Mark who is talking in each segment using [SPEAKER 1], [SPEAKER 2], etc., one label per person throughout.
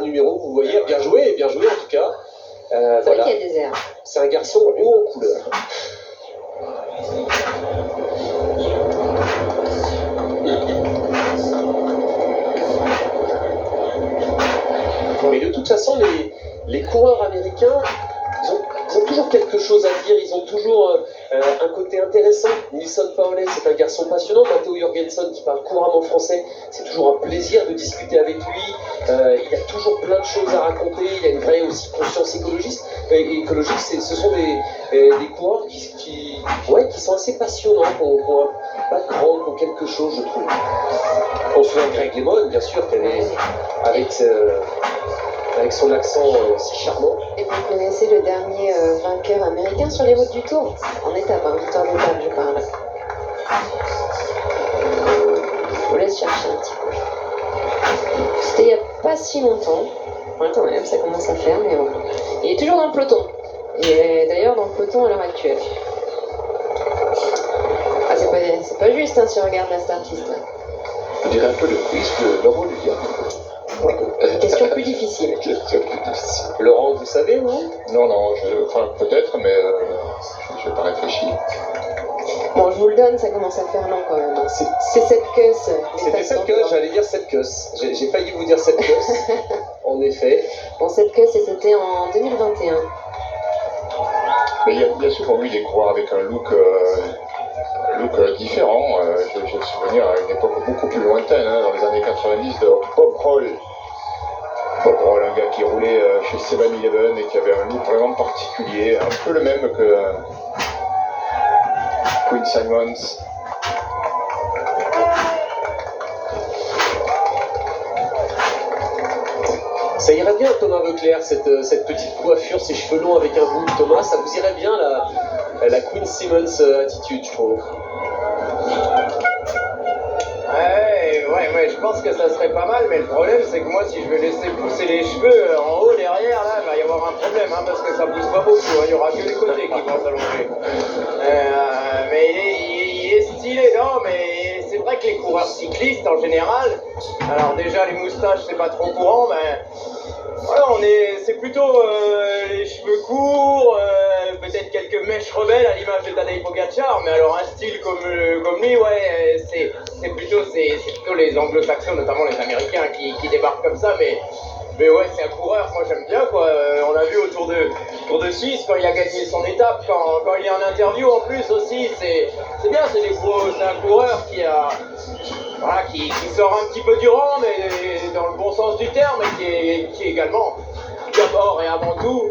[SPEAKER 1] numéro, vous voyez, bien joué en tout cas.
[SPEAKER 2] C'est
[SPEAKER 1] voilà.
[SPEAKER 2] vrai qu'il y a des airs.
[SPEAKER 1] C'est un garçon haut en couleur. Mais de toute façon, les coureurs américains, ils ont toujours quelque chose à dire, ils ont toujours un côté intéressant. Nilsson Paolé, c'est un garçon passionnant. Matteo Jorgensen, qui parle couramment français, c'est toujours un plaisir de discuter avec lui. Il a toujours plein de choses à raconter, il a une vraie aussi conscience écologiste. Ce sont des coureurs qui sont assez passionnants, qui ont un background pour quelque chose, je trouve. On se souvient de Greg LeMond, bien sûr, avec son accent si charmant.
[SPEAKER 2] Et vous connaissez le dernier vainqueur américain sur les routes du Tour? En étape, victoire d'étape, je parle. Je vous laisse chercher un petit peu. C'était il n'y a pas si longtemps. Ouais, quand même, ça commence à faire, mais bon. Il est toujours dans le peloton. Il est d'ailleurs dans le peloton à l'heure actuelle. Ah, c'est pas juste, hein, si on regarde la startlist.
[SPEAKER 3] On dirait un peu le quiz de Laurent Lucas.
[SPEAKER 2] Question plus difficile.
[SPEAKER 1] Laurent, vous savez, vous?
[SPEAKER 4] Non, peut-être, mais je n'ai pas réfléchi.
[SPEAKER 2] Bon, je vous le donne, ça commence à faire long quand même. C'est cette queuse.
[SPEAKER 1] C'était cette queuse, j'allais dire cette queuse. J'ai failli vous dire cette queuse, en effet.
[SPEAKER 2] Bon, cette queuse, c'était en 2021.
[SPEAKER 4] Mais il y a souvent eu des coureurs avec un look différent. J'ai le souvenir à une époque beaucoup plus lointaine, dans les années 90, de Bob Roll. Bob Roll, un gars qui roulait chez 7-Eleven et qui avait un look vraiment particulier, un peu le même que Quinn Simmons.
[SPEAKER 1] Ça irait bien Thomas Veuclair, cette petite coiffure, ces cheveux longs avec un bout. Thomas, ça vous irait bien la Quinn Simmons attitude, je trouve.
[SPEAKER 5] Ouais, je pense que ça serait pas mal, mais le problème c'est que moi si je vais laisser pousser les cheveux en haut derrière, là, il va y avoir un problème, parce que ça pousse pas beaucoup, il y aura que les côtés qui vont s'allonger. Mais il est stylé, non, mais c'est vrai que les coureurs cyclistes en général, alors déjà les moustaches c'est pas trop courant, mais voilà, c'est plutôt les cheveux courts, peut-être quelques mèches rebelles à l'image de Tadej Pogacar, mais alors un style comme lui, ouais, c'est plutôt les anglo-saxons, notamment les américains qui débarquent comme ça, mais ouais, c'est un coureur, moi j'aime bien quoi. On l'a vu au Tour de Suisse quand il a gagné son étape, quand il est en interview en plus aussi, c'est bien, c'est un coureur qui sort un petit peu du rang, mais dans le bon sens du terme, et qui est également d'abord et avant tout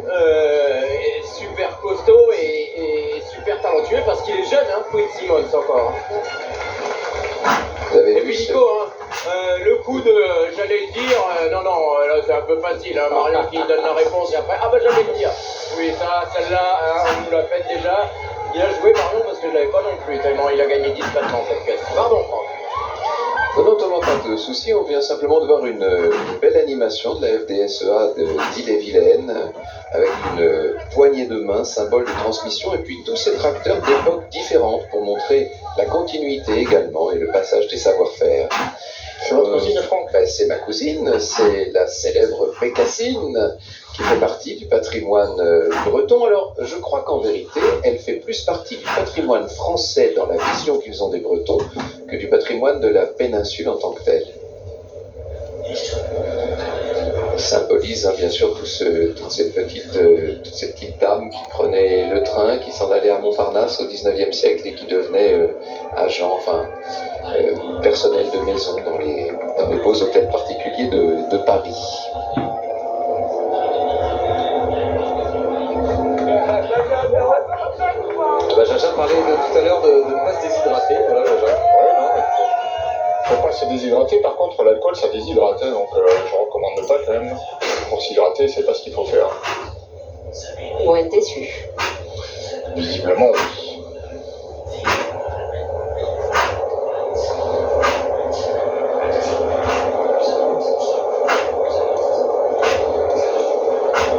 [SPEAKER 5] super costaud et super talentueux parce qu'il est jeune, Quinn Simmons encore. Et puis Nico, le coup de, j'allais le dire, non, là c'est un peu facile, Marion qui donne la réponse et après, j'allais le dire. Oui, celle-là, on nous l'a faite déjà. Il a joué Marion parce que je l'avais pas non plus, tellement il a gagné discrètement cette pièce. Pardon, Franck.
[SPEAKER 3] Non, Thomas, pas de souci, on vient simplement de voir une belle animation de la FDSEA d'Ille-et-Vilaine, avec une poignée de main, symbole de transmission, et puis tous ces tracteurs d'époques différentes pour montrer la continuité également et le passage des savoir-faire.
[SPEAKER 4] C'est votre cousine, Franck?
[SPEAKER 3] C'est ma cousine, c'est la célèbre Bécassine, qui fait partie du patrimoine breton. Alors, je crois qu'en vérité, elle fait plus partie du patrimoine français dans la vision qu'ils ont des Bretons que du patrimoine de la péninsule en tant que telle. Symbolise bien sûr toutes ces petites dames qui prenaient le train, qui s'en allaient à Montparnasse au XIXe siècle et qui devenaient agents, personnel de maison dans les beaux hôtels particuliers de Paris.
[SPEAKER 1] Jaja parlait tout à l'heure de ne pas se déshydrater. Voilà, Jaja.
[SPEAKER 4] Ouais, non, mais faut pas se déshydrater. Par contre, l'alcool, ça déshydrate, donc je recommande pas quand même. Pour s'hydrater, c'est pas ce qu'il faut faire.
[SPEAKER 2] Ils vont être déçus.
[SPEAKER 4] Visiblement, oui.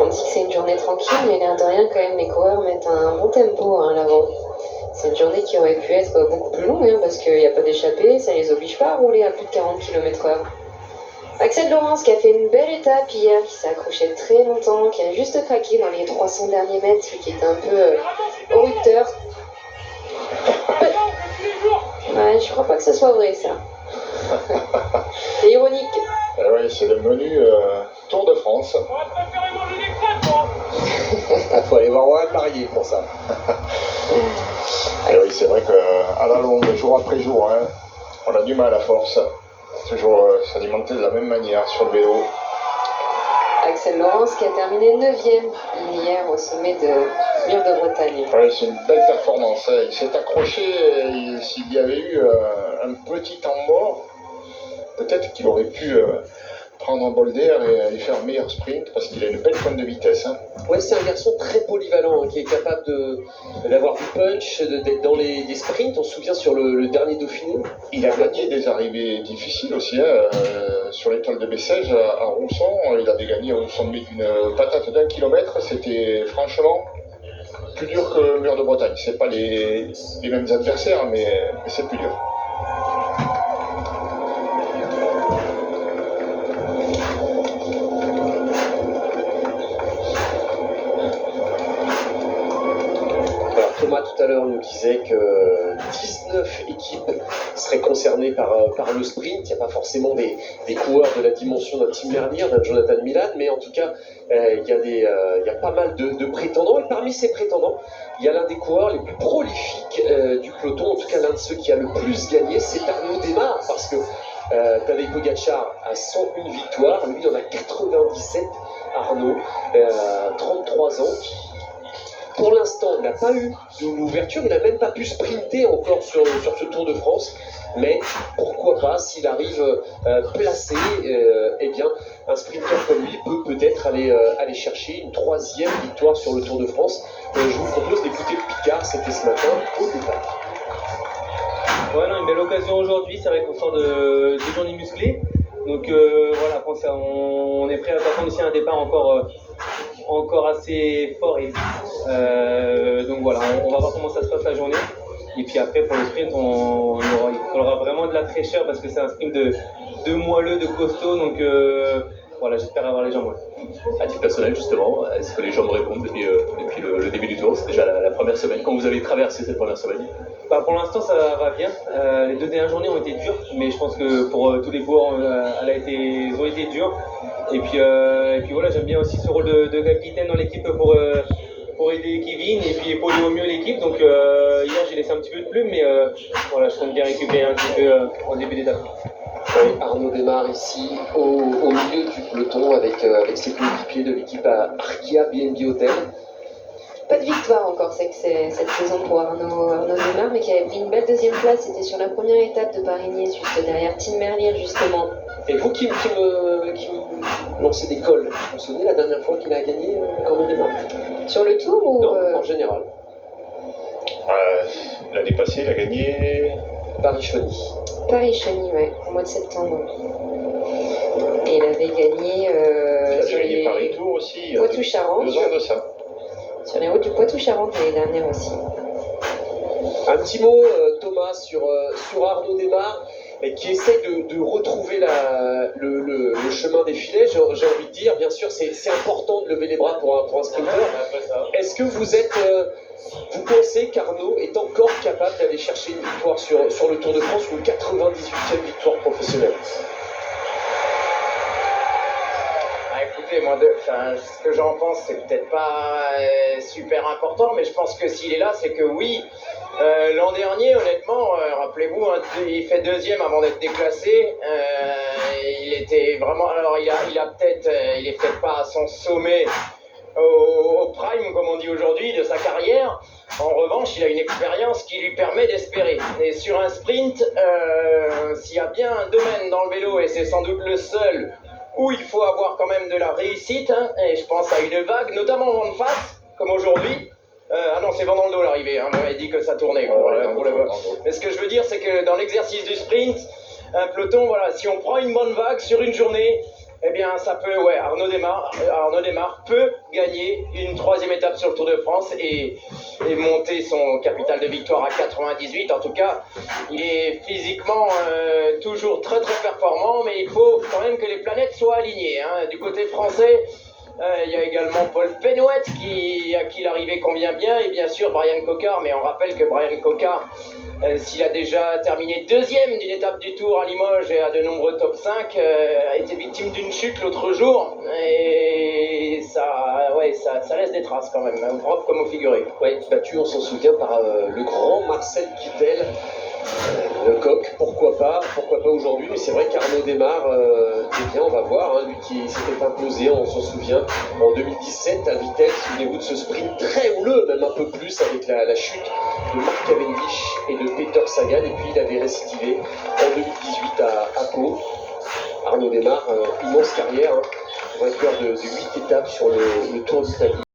[SPEAKER 2] On dit que c'est une journée tranquille, mais l'air de rien, quand même, les coureurs mettent un bon tempo à l'avant. C'est une journée qui aurait pu être beaucoup plus longue, parce qu'il n'y a pas d'échappée, ça les oblige pas à rouler à plus de 40 km/h. Axel Laurence qui a fait une belle étape hier, qui s'est accroché très longtemps, qui a juste craqué dans les 300 derniers mètres, qui était un peu au rupteur. Ouais, je crois pas que ce soit vrai ça. C'est ironique.
[SPEAKER 4] Ah ouais, c'est le menu Tour de France.
[SPEAKER 6] Il faut aller voir Warren Marié pour ça.
[SPEAKER 4] Et oui, c'est vrai qu'à la longue, jour après jour, hein, on a du mal à force. Toujours s'alimenter de la même manière sur le vélo.
[SPEAKER 2] Axel Laurence qui a terminé 9e hier au sommet de Mur de Bretagne.
[SPEAKER 4] Ouais, c'est une belle performance. Hein. Il s'est accroché, et s'il y avait eu un petit temps mort, peut-être qu'il aurait pu prendre un bol d'air et aller faire un meilleur sprint parce qu'il a une belle pointe de vitesse. Hein.
[SPEAKER 1] Ouais, c'est un garçon très polyvalent qui est capable d'avoir du punch, d'être dans les sprints. On se souvient sur le dernier Dauphiné.
[SPEAKER 4] Il a gagné des arrivées difficiles aussi. Hein. Sur l'étoile de Bessèges à Rousson, il avait gagné au sommet d'une patate d'1 kilomètre. C'était franchement plus dur que le Mur de Bretagne. C'est pas les mêmes adversaires, mais c'est plus dur.
[SPEAKER 1] Thomas tout à l'heure nous disait que 19 équipes seraient concernées par le sprint. Il n'y a pas forcément des coureurs de la dimension d'un Tim Merlier, d'un Jonathan Milan, mais en tout cas, il y a pas mal de prétendants. Et parmi ces prétendants, il y a l'un des coureurs les plus prolifiques du peloton, en tout cas l'un de ceux qui a le plus gagné, c'est Arnaud Démare, parce que Tadej Pogačar a 101 victoires, lui il en a 97, Arnaud, 33 ans, pour l'instant, il n'a pas eu d'ouverture, il n'a même pas pu sprinter encore sur ce Tour de France. Mais pourquoi pas, s'il arrive placé, eh bien, un sprinter comme lui peut peut-être aller chercher une 3e victoire sur le Tour de France. Je vous propose d'écouter Picard, c'était ce matin au départ.
[SPEAKER 7] Ouais, non, une belle occasion aujourd'hui, c'est vrai qu'on sort de journée musclée. Donc voilà, on est prêt à s'attendre ici à un départ encore assez fort et vite. Donc voilà, on va voir comment ça se passe la journée. Et puis après, pour le sprint, il faudra vraiment de la fraîcheur parce que c'est un sprint de moelleux, de costaud. Donc voilà, j'espère avoir les jambes. Ouais.
[SPEAKER 8] À titre personnel, justement, est-ce que les jambes répondent depuis le début du tour? C'est déjà la première semaine. Quand vous avez traversé cette première semaine?
[SPEAKER 7] Bah, pour l'instant, ça va bien. Les 2 dernières journées ont été dures, mais je pense que pour tous les coureurs, ils ont été durs. Et puis voilà, j'aime bien aussi ce rôle de capitaine dans l'équipe pour aider Kevin et puis épauler au mieux l'équipe. Donc hier, j'ai laissé un petit peu de plume, mais voilà, je compte bien récupérer un petit peu en début d'étape.
[SPEAKER 1] Oui, Arnaud Démare ici, au milieu du peloton avec ses coéquipiers de l'équipe à Arkea BNB Hotel.
[SPEAKER 2] Pas de victoire encore cette saison pour Arnaud Démare, mais qui avait pris une belle 2e place. C'était sur la première étape de Paris-Nice, juste derrière Tim Merlier justement.
[SPEAKER 1] Et vous qui me lancez des cols, vous vous souvenez la dernière fois qu'il a gagné Arnaud Démare?
[SPEAKER 2] Sur le tour ou
[SPEAKER 1] Non, en général.
[SPEAKER 4] L'année passée, il a gagné
[SPEAKER 1] Paris-Chauny.
[SPEAKER 2] Paris-Chauny, ouais, au mois de septembre. Et il avait gagné sur les
[SPEAKER 4] Paris-Tour aussi.
[SPEAKER 2] Poitou-Charentes.
[SPEAKER 4] 2 ans de ça.
[SPEAKER 2] Sur les routes du Poitou-Charentes l'année dernière aussi.
[SPEAKER 1] Un petit mot, Thomas, sur Arnaud Démare, qui essaie de retrouver le chemin des filets. J'ai envie de dire, bien sûr, c'est important de lever les bras pour un sprinter. Est-ce que vous pensez qu'Arnaud est encore capable d'aller chercher une victoire sur le Tour de France, une 98e victoire professionnelle?
[SPEAKER 5] Écoutez, moi, ce que j'en pense, c'est peut-être pas super important, mais je pense que s'il est là, c'est que oui. L'an dernier, honnêtement, rappelez-vous, hein, il fait 2e avant d'être déclassé. Il était vraiment. Alors, il est peut-être pas à son sommet au prime, comme on dit aujourd'hui, de sa carrière. En revanche, il a une expérience qui lui permet d'espérer. Et sur un sprint, s'il y a bien un domaine dans le vélo, et c'est sans doute le seul où il faut avoir quand même de la réussite, hein, et je pense à une vague, notamment en vent de face, comme aujourd'hui. Ah non, c'est vent dans le dos l'arrivée, hein, on m'avait dit que ça tournait. Mais ce que je veux dire, c'est que dans l'exercice du sprint, un peloton, voilà, si on prend une bonne vague sur une journée, eh bien ça peut, ouais, Arnaud Démare peut gagner une 3e étape sur le Tour de France et monter son capital de victoire à 98. En tout cas, il est physiquement toujours très très performant, mais il faut quand même que les planètes soient alignées, hein. Du côté français, il y a également Paul Penouet à qui l'arrivée convient bien, et bien sûr Brian Cocard, mais on rappelle que Brian Cocard, s'il a déjà terminé 2e d'une étape du Tour à Limoges et à de nombreux top 5, a été victime d'une chute l'autre jour, et ça laisse des traces quand même, au propre comme au figuré.
[SPEAKER 1] Ouais, battu, on s'en souvient, par le grand Marcel Kittel. Le coq, pourquoi pas aujourd'hui, mais c'est vrai qu'Arnaud Démare, eh bien on va voir, hein, lui qui s'était imposé, on s'en souvient, en 2017 à Vittel, souvenez-vous de ce sprint très houleux, même un peu plus, avec la chute de Mark Cavendish et de Peter Sagan, et puis il avait récidivé en 2018 à Pau. Arnaud Démare, immense carrière, hein, vainqueur de 8 étapes sur le Tour d'Italie.